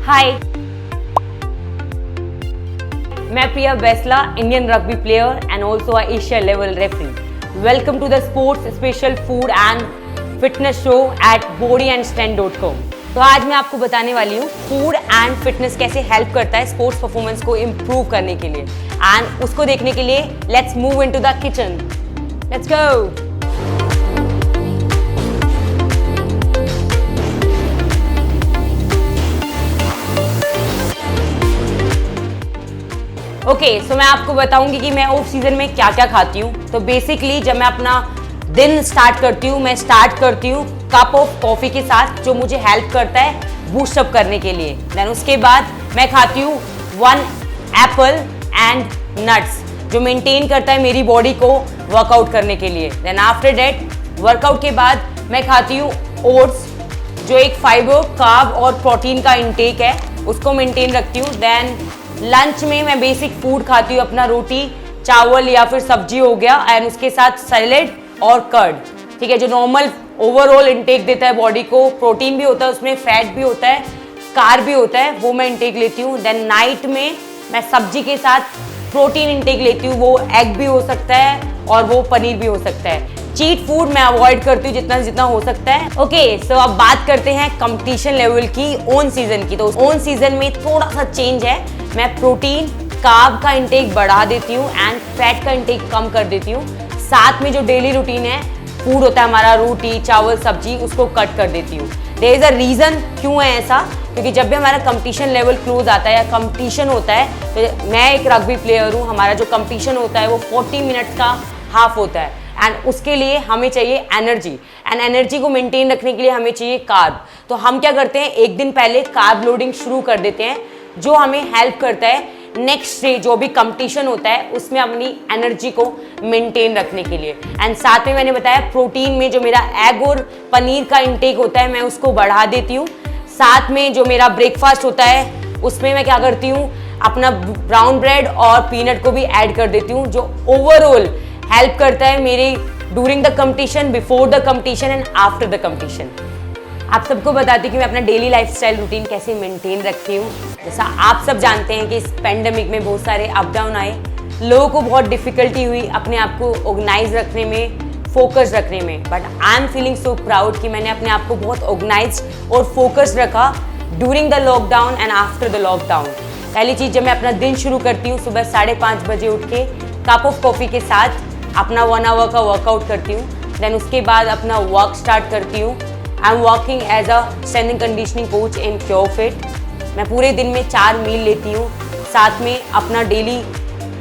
हाय, मैं Priya Besla, Indian rugby player and also Asia level referee. Welcome to the sports special food and fitness show at bodyandstrength.com। तो आज मैं आपको बताने वाली हूँ फूड एंड फिटनेस कैसे हेल्प करता है स्पोर्ट्स परफॉर्मेंस को इम्प्रूव करने के लिए, एंड उसको देखने के लिए let's move into the kitchen. Let's go. Okay, so मैं आपको बताऊंगी कि मैं ऑफ सीजन में क्या क्या खाती हूँ। तो बेसिकली जब मैं अपना दिन स्टार्ट करती हूँ, मैं स्टार्ट करती हूँ कप ऑफ कॉफ़ी के साथ, जो मुझे हेल्प करता है बूस्ट अप करने के लिए। देन उसके बाद मैं खाती हूँ 1 एप्पल एंड नट्स, जो मेंटेन करता है मेरी बॉडी को वर्कआउट करने के लिए। देन आफ्टर डेट वर्कआउट के बाद मैं खाती हूँ ओट्स, जो एक फाइबर, कार्ब और प्रोटीन का इंटेक है, उसको मेंटेन रखती हूँ। देन लंच में मैं बेसिक फूड खाती हूँ, अपना रोटी चावल या फिर सब्जी हो गया, एंड उसके साथ सैलेड और कर्ड, ठीक है, जो नॉर्मल ओवरऑल इंटेक देता है बॉडी को। प्रोटीन भी होता है उसमें, फैट भी होता है, कार्ब भी होता है, वो मैं इंटेक लेती हूँ। देन नाइट में मैं सब्जी के साथ प्रोटीन इंटेक लेती हूँ, वो एग भी हो सकता है और वो पनीर भी हो सकता है। चीट फूड मैं अवॉइड करती हूँ जितना जितना हो सकता है। ओके, सो अब बात करते हैं कंपटीशन लेवल की ऑन सीजन की। तो ऑन सीजन में थोड़ा सा चेंज है, मैं प्रोटीन कार्ब का इंटेक बढ़ा देती हूँ एंड फैट का इंटेक कम कर देती हूँ। साथ में जो डेली रूटीन है फूड होता है हमारा, रोटी चावल सब्जी, उसको कट कर देती हूँ। देयर इज अ रीज़न क्यों है ऐसा, क्योंकि जब भी हमारा कंपटीशन लेवल क्लोज आता है या कंपटीशन होता है, तो मैं एक रग्बी प्लेयर हूँ, हमारा जो कंपटीशन होता है वो 40 मिनट्स का हाफ होता है, एंड उसके लिए हमें चाहिए एनर्जी, एंड एनर्जी को मेंटेन रखने के लिए हमें चाहिए कार्ब। तो हम क्या करते हैं, एक दिन पहले कार्ब लोडिंग शुरू कर देते हैं, जो हमें हेल्प करता है नेक्स्ट डे जो भी कंपटीशन होता है उसमें अपनी एनर्जी को मेंटेन रखने के लिए। एंड साथ में मैंने बताया प्रोटीन में जो मेरा एग और पनीर का इंटेक होता है मैं उसको बढ़ा देती हूँ। साथ में जो मेरा ब्रेकफास्ट होता है उसमें मैं क्या करती हूँ, अपना ब्राउन ब्रेड और पीनट को भी ऐड कर देती हूँ, जो ओवरऑल हेल्प करता है मेरी during the competition, before the competition and after the competition. आप सबको बताती हूँ कि मैं अपना डेली लाइफस्टाइल रूटीन कैसे मेंटेन रखती हूँ। जैसा आप सब जानते हैं कि इस पेंडेमिक में बहुत सारे अप डाउन आए, लोगों को बहुत डिफिकल्टी हुई अपने आप को ऑर्गेनाइज रखने में, फोकस रखने में, but I am feeling so proud कि मैंने अपने आप को बहुत ऑर्गेनाइज और फोकस रखा during the lockdown and after the lockdown. पहली चीज़, जब मैं अपना दिन शुरू करती हूँ सुबह 5:30 बजे उठ के कप ऑफ कॉफ़ी के साथ अपना 1 आवर का वर्कआउट करती हूँ। देन उसके बाद अपना वर्क स्टार्ट करती हूँ। I am working as a strength and conditioning coach in Curefit. मैं पूरे दिन में 4 मील लेती हूँ, साथ में अपना डेली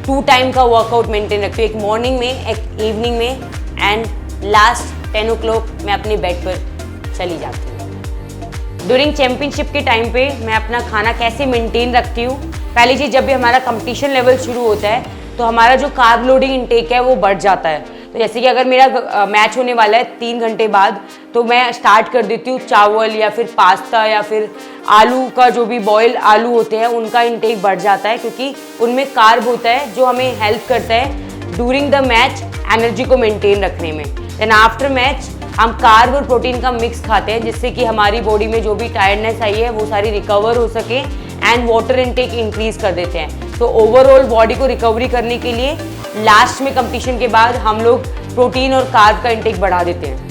2 टाइम का वर्कआउट मेंटेन रखती हूँ, एक मॉर्निंग में एक इवनिंग में, एंड लास्ट 10 o'clock मैं अपने बेड पर चली जाती हूँ। ड्यूरिंग चैम्पियनशिप के टाइम पे मैं अपना खाना कैसे मेंटेन रखती हूँ। पहली चीज़, जब भी हमारा कंपटीशन लेवल शुरू होता है तो हमारा जो कार्ब लोडिंग इंटेक है वो बढ़ जाता है। तो जैसे कि अगर मेरा मैच होने वाला है 3 घंटे बाद, तो मैं स्टार्ट कर देती हूँ चावल या फिर पास्ता या फिर आलू का, जो भी बॉयल आलू होते हैं उनका इंटेक बढ़ जाता है, क्योंकि उनमें कार्ब होता है जो हमें हेल्प करता है ड्यूरिंग द मैच एनर्जी को मेंटेन रखने में। देन आफ्टर मैच हम कार्ब और प्रोटीन का मिक्स खाते हैं, जिससे कि हमारी बॉडी में जो भी टायर्डनेस आई है वो सारी रिकवर हो सके, एंड वाटर इंटेक इंक्रीज कर देते हैं। तो ओवरऑल बॉडी को रिकवरी करने के लिए लास्ट में कंपटीशन के बाद हम लोग प्रोटीन और कार्ब का इंटेक बढ़ा देते हैं।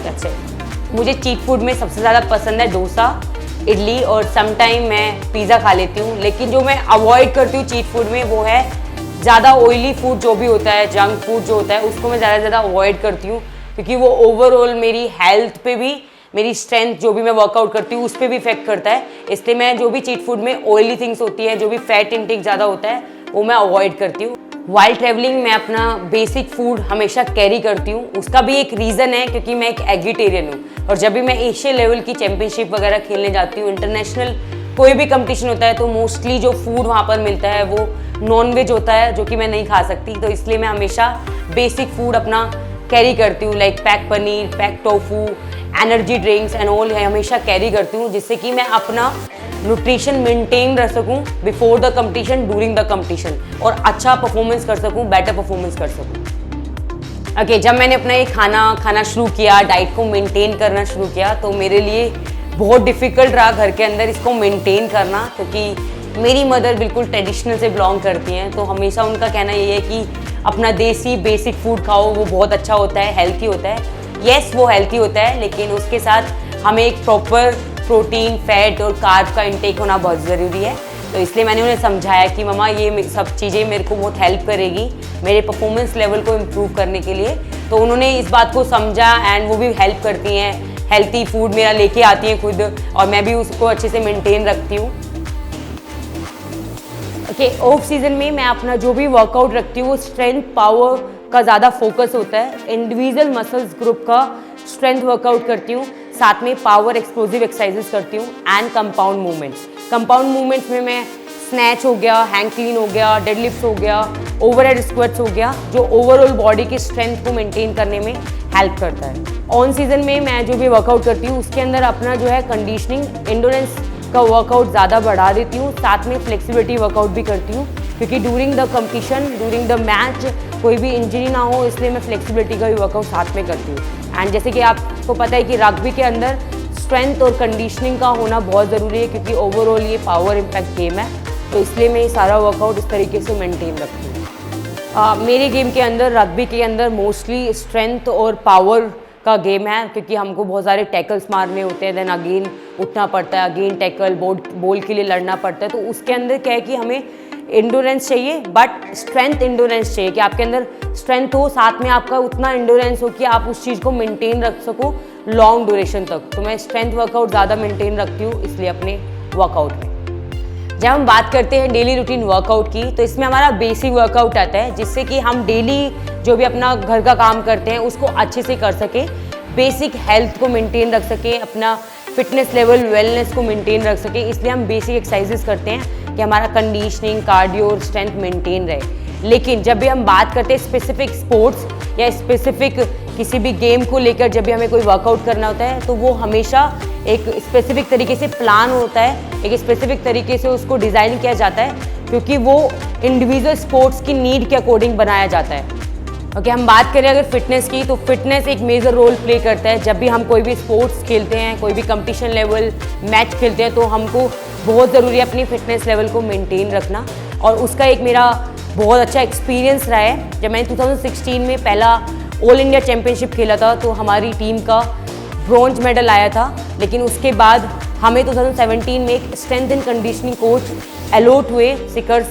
That's it. मुझे चीट फूड में सबसे ज़्यादा पसंद है डोसा, इडली, और समटाइम मैं पिज़्ज़ा खा लेती हूँ। लेकिन जो मैं अवॉइड करती हूँ चीट फूड में वो है ज़्यादा ऑयली फूड जो भी होता है, जंक फूड जो होता है, उसको मैं ज़्यादा से ज़्यादा अवॉइड करती हूँ, क्योंकि वो ओवरऑल मेरी हेल्थ पे भी, मेरी स्ट्रेंथ जो भी मैं वर्कआउट करती हूँ उस पर भी इफेक्ट करता है। इसलिए मैं जो भी चीट फूड में ऑयली थिंग्स होती है, जो भी फैट इंटेक ज़्यादा होता है, वो मैं अवॉइड करती हूँ। वाइल ट्रैवलिंग मैं अपना बेसिक फूड हमेशा कैरी करती हूँ। उसका भी एक रीज़न है, क्योंकि मैं एक एगिटेरियन हूँ, और जब भी मैं एशिया लेवल की चैम्पियनशिप वगैरह खेलने जाती हूँ, इंटरनेशनल कोई भी कंपटीशन होता है, तो मोस्टली जो फूड वहाँ पर मिलता है वो नॉन-वेज होता है, जो कि मैं नहीं खा सकती। तो इसलिए मैं हमेशा बेसिक फूड अपना कैरी करती हूँ, like pack paneer, pack tofu, energy drinks and all हमेशा कैरी करती हूँ, जिससे कि मैं अपना न्यूट्रिशन मेंटेन रख सकूँ before the competition, during the competition, और अच्छा परफॉर्मेंस कर सकूँ, बेटर परफॉर्मेंस कर सकूँ। ओके, जब मैंने अपना ये खाना खाना शुरू किया, डाइट को मेंटेन करना शुरू किया, तो मेरे लिए बहुत डिफ़िकल्ट रहा घर के अंदर इसको मेंटेन करना, क्योंकि मेरी मदर बिल्कुल ट्रेडिशनल से बिलोंग करती हैं, तो हमेशा उनका कहना ये है कि अपना देसी बेसिक फूड खाओ, वो बहुत अच्छा होता है, हेल्थी होता है। येस, वो हेल्थी होता है, लेकिन उसके साथ हमें एक प्रॉपर प्रोटीन, फैट और कार्ब का इंटेक होना बहुत ज़रूरी है। तो इसलिए मैंने उन्हें समझाया कि मम्मा ये सब चीज़ें मेरे को बहुत हेल्प करेगी मेरे परफॉर्मेंस लेवल को इम्प्रूव करने के लिए। तो उन्होंने इस बात को समझा एंड वो भी हेल्प करती हैं, हेल्थी फूड मेरा लेके आती हैं खुद, और मैं भी उसको अच्छे से मेंटेन रखती हूँ। ओके, ऑफ सीज़न में मैं अपना जो भी वर्कआउट रखती हूँ वो स्ट्रेंथ पावर का ज़्यादा फोकस होता है। इंडिविजुअल मसल्स ग्रुप का स्ट्रेंथ वर्कआउट करती हूँ, साथ में पावर एक्सप्लोसिव एक्सरसाइजेस करती हूँ and compound movements. Compound movements में मैं स्नैच हो गया, हैंग क्लीन हो गया, डेडलिफ्ट हो गया, ओवरहेड स्क्वाट्स हो गया, जो ओवरऑल बॉडी की स्ट्रेंथ को मेंटेन करने में हेल्प करता है। ऑन सीजन में मैं जो भी वर्कआउट करती हूँ उसके अंदर अपना जो है कंडीशनिंग, एंडोरेंस का वर्कआउट ज़्यादा बढ़ा देती हूँ, साथ में फ्लेक्सिबिलिटी वर्कआउट भी करती हूँ, क्योंकि during the competition, during the match कोई भी इंजरी ना हो, इसलिए मैं फ्लेक्सिबिलिटी का भी वर्कआउट साथ में करती हूँ। एंड जैसे कि आपको पता है कि रग्बी के अंदर स्ट्रेंथ और कंडीशनिंग का होना बहुत ज़रूरी है, क्योंकि ओवरऑल ये पावर इम्पैक्ट गेम है, तो इसलिए मैं ये सारा वर्कआउट इस तरीके से मेंटेन रखती हूँ। मेरे गेम के अंदर, रग्बी के अंदर मोस्टली स्ट्रेंथ और पावर का गेम है, क्योंकि हमको बहुत सारे टैकल्स मारने होते हैं, देन अगेन उठना पड़ता है, अगेन टैकल, बॉल के लिए लड़ना पड़ता है। तो उसके अंदर क्या है कि हमें एंडोरेंस चाहिए, बट स्ट्रेंथ एंडोरेंस चाहिए कि आपके अंदर स्ट्रेंथ हो, साथ में आपका उतना एंडोरेंस हो कि आप उस चीज़ को मेंटेन रख सको लॉन्ग ड्यूरेशन तक। तो मैं स्ट्रेंथ वर्कआउट ज़्यादा मेंटेन रखती हूँ इसलिए अपने वर्कआउट में। जब हम बात करते हैं डेली रूटीन वर्कआउट की, तो इसमें हमारा बेसिक वर्कआउट आता है, जिससे कि हम डेली जो भी अपना घर का काम करते हैं उसको अच्छे से कर सकें, बेसिक हेल्थ को मेंटेन रख सकें, अपना फिटनेस लेवल, वेलनेस को मेंटेन रख सकें। इसलिए हम बेसिक एक्सरसाइजेस करते हैं कि हमारा कंडीशनिंग, कार्डियो और स्ट्रेंथ मेंटेन रहे। लेकिन जब भी हम बात करते हैं स्पेसिफिक स्पोर्ट्स या स्पेसिफिक किसी भी गेम को लेकर, जब भी हमें कोई वर्कआउट करना होता है, तो वो हमेशा एक स्पेसिफिक तरीके से प्लान होता है, एक स्पेसिफिक तरीके से उसको डिज़ाइन किया जाता है, क्योंकि वो इंडिविजुअल स्पोर्ट्स की नीड के अकॉर्डिंग बनाया जाता है। ओके, हम बात करें अगर फिटनेस की, तो फिटनेस एक मेजर रोल प्ले करता है। जब भी हम कोई भी स्पोर्ट्स खेलते हैं, कोई भी कंपटीशन लेवल मैच खेलते हैं, तो हमको बहुत ज़रूरी है अपनी फिटनेस लेवल को मेंटेन रखना। और उसका एक मेरा बहुत अच्छा एक्सपीरियंस रहा है। जब मैंने 2016 में पहला ऑल इंडिया चैम्पियनशिप खेला था, तो हमारी टीम का ब्रॉन्ज मेडल आया था। लेकिन उसके बाद हमें 2017 में एक strength and conditioning coach allot हुए, सिकर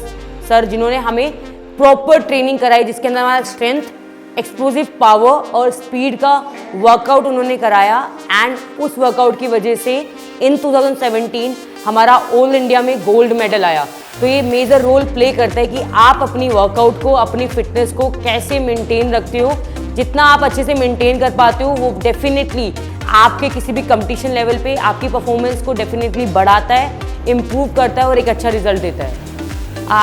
सर, जिन्होंने हमें प्रॉपर ट्रेनिंग कराई, जिसके अंदर हमारा स्ट्रेंथ, एक्सप्लोसिव पावर और स्पीड का वर्कआउट उन्होंने कराया। एंड उस वर्कआउट की वजह से इन 2017 हमारा ऑल इंडिया में गोल्ड मेडल आया। तो ये मेजर रोल प्ले करता है कि आप अपनी वर्कआउट को, अपनी फिटनेस को कैसे मेंटेन रखते हो। जितना आप अच्छे से मेंटेन कर पाते हो, वो डेफिनेटली आपके किसी भी कंपटीशन लेवल पे आपकी परफॉर्मेंस को डेफिनेटली बढ़ाता है, इम्प्रूव करता है और एक अच्छा रिजल्ट देता है।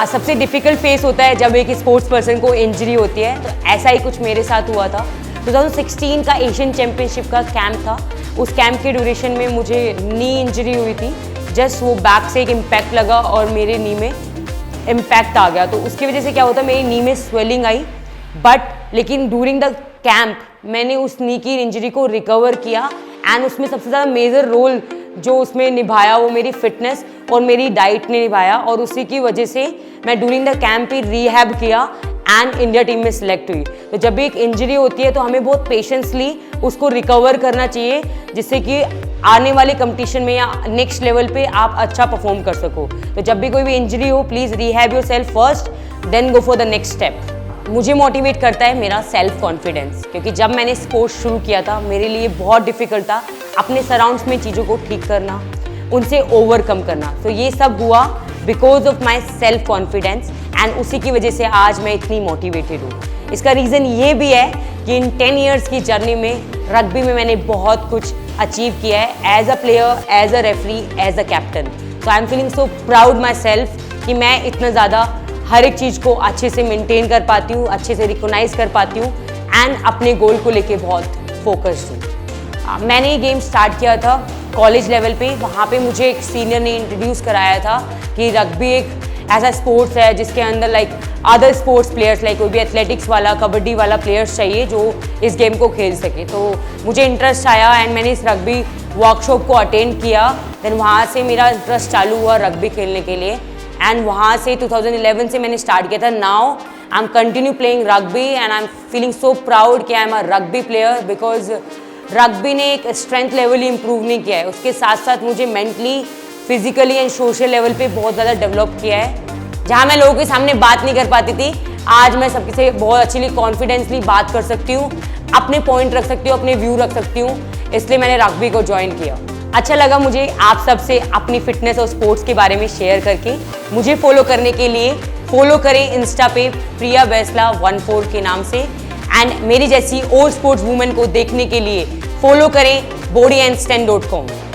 सबसे डिफ़िकल्ट फेस होता है जब एक स्पोर्ट्स पर्सन को इंजरी होती है, तो ऐसा ही कुछ मेरे साथ हुआ था। 2016 का एशियन चैम्पियनशिप का कैंप था। उस कैंप के ड्यूरेशन में मुझे नी इंजरी हुई थी। जस्ट वो बैक से एक इम्पैक्ट लगा और मेरे नी में इम्पैक्ट आ गया। तो उसकी वजह से क्या होता है, मेरी नी में स्वेलिंग आई, लेकिन ड्यूरिंग द कैंप मैंने उस नी की इंजरी को रिकवर किया। एंड उसमें सबसे ज़्यादा मेजर रोल जो उसमें निभाया वो मेरी फिटनेस और मेरी डाइट ने निभाया, और उसी की वजह से मैं during the camp he rehab किया एंड इंडिया टीम में सिलेक्ट हुई। तो जब भी एक इंजरी होती है तो हमें बहुत पेशेंसली उसको रिकवर करना चाहिए, जिससे कि आने वाले कंपटीशन में या नेक्स्ट लेवल पे आप अच्छा परफॉर्म कर सको। तो जब भी कोई भी इंजरी हो, please rehab yourself first, then go for the next step. मुझे मोटिवेट करता है मेरा सेल्फ कॉन्फिडेंस, क्योंकि जब मैंने स्पोर्ट्स शुरू किया था मेरे लिए बहुत डिफिकल्ट था अपने सराउंड्स में चीज़ों को ठीक करना, उनसे ओवरकम करना। तो ये सब हुआ because of my self confidence, and उसी की वजह से आज मैं इतनी मोटिवेटेड हूँ। इसका रीज़न ये भी है कि इन 10 ईयर्स की जर्नी में रग्बी में मैंने बहुत कुछ अचीव किया है, as a player, as a referee, as a captain. So I am feeling so proud myself कि मैं इतना ज़्यादा हर एक चीज़ को अच्छे से मेंटेन कर पाती हूँ, अच्छे से रिकॉग्नाइज कर पाती हूँ, एंड अपने गोल को लेके बहुत फोकस्ड हूँ। मैंने ये गेम स्टार्ट किया था कॉलेज लेवल पे। वहाँ पे मुझे एक सीनियर ने इंट्रोड्यूस कराया था कि रग्बी एक ऐसा स्पोर्ट्स है जिसके अंदर like other sports players, like कोई भी एथलेटिक्स वाला, कबड्डी वाला प्लेयर्स चाहिए जो इस गेम को खेल सके। तो मुझे इंटरेस्ट आया एंड मैंने इस रग्बी वर्कशॉप को अटेंड किया, देन वहाँ से मेरा इंटरेस्ट चालू हुआ रग्बी खेलने के लिए एंड वहाँ से 2011 से मैंने स्टार्ट किया था. Now I am continue playing rugby and I am feeling so proud कि I am a rugby player because rugby ने एक स्ट्रेंथ लेवल ही इम्प्रूव नहीं किया है, उसके साथ साथ मुझे mentally, physically and social level पे बहुत ज़्यादा डेवलप किया है. जहाँ मैं लोगों के सामने बात नहीं कर पाती थी, आज मैं सबके से बहुत अच्छी कॉन्फिडेंसली बात कर सकती हूँ, अपने पॉइंट रख सकती हूँ, अपने व्यू रख सकती हूँ. इसलिए मैंने रग्बी को ज्वाइन किया. अच्छा लगा मुझे आप सबसे अपनी फिटनेस और स्पोर्ट्स के बारे में शेयर करके. मुझे फॉलो करने के लिए फॉलो करें इंस्टा पे प्रिया बैसला 14 के नाम से एंड मेरी जैसी और स्पोर्ट्स वुमेन को देखने के लिए फॉलो करें bodyandstand.com.